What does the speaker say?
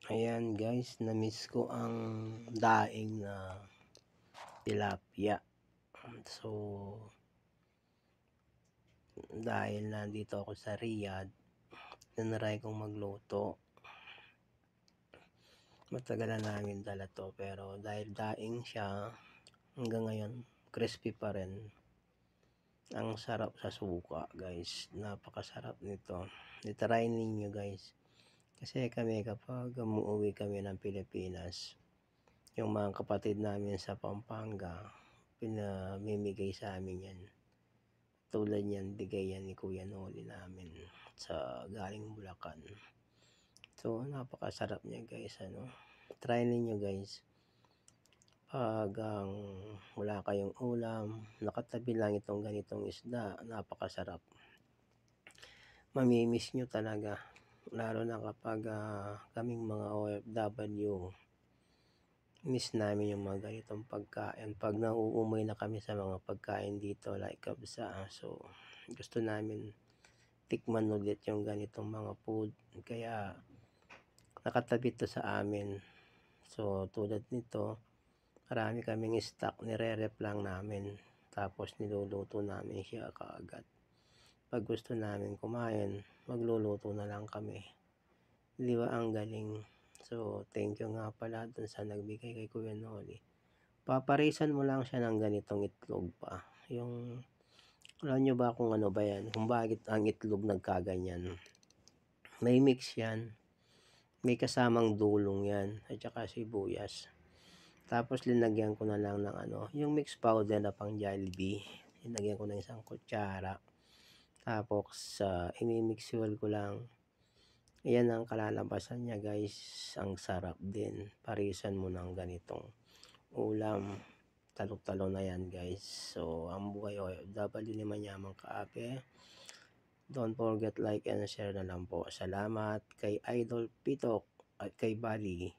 Ayan guys, na-miss ko ang daing na tilapia. So, dahil nandito ako sa Riyadh, tinry kong magluto. Matagal na namin dala to, pero dahil daing siya, hanggang ngayon, crispy pa rin. Ang sarap sa suka guys, napakasarap nito. I-try ninyo guys. Kasi kami kapag umuwi kami ng Pilipinas, yung mga kapatid namin sa Pampanga, pinamimigay sa amin yan. Tulad yan, bigay yan ni Kuya Noli namin sa galing Bulacan. So, napakasarap niya guys. Try ninyo guys. Pag wala kayong ulam, nakatabi lang itong ganitong isda, napakasarap. Mamimiss nyo talaga. Lalo na kapag kaming mga OFW, miss namin yung mga ganitong pagkain. Pag nauumay na kami sa mga pagkain dito like kabsa, so gusto namin tikman ulit yung ganitong mga food. Kaya nakatabi to sa amin. So tulad nito, marami kaming stock, nire-rep lang namin. Tapos niluluto namin siya kaagad. Pag gusto namin kumain, magluluto na lang kami. Di ba ang galing? So, thank you nga pala dun sa nagbigay kay Kuya Noli. Paparisan mo lang siya ng ganitong itlog pa. Yung, alam nyo ba kung ano ba yan? Kung bakit ang itlog nagkaganyan? May mix yan. May kasamang dulong yan. At saka sibuyas. Tapos linagyan ko na lang ng yung mix powder na pang Jollibee. Linagyan ko ng isang kutsara. Tapos, imimix ko lang. Ayan ang kalalabasan niya guys. Ang sarap din. Parisan mo ng ganitong ulam. Talo-talo na yan guys. So, ang buhay OFW ni Manyamang Kaape. Don't forget like and share na lang po. Salamat kay Idol Pitok at kay Bali.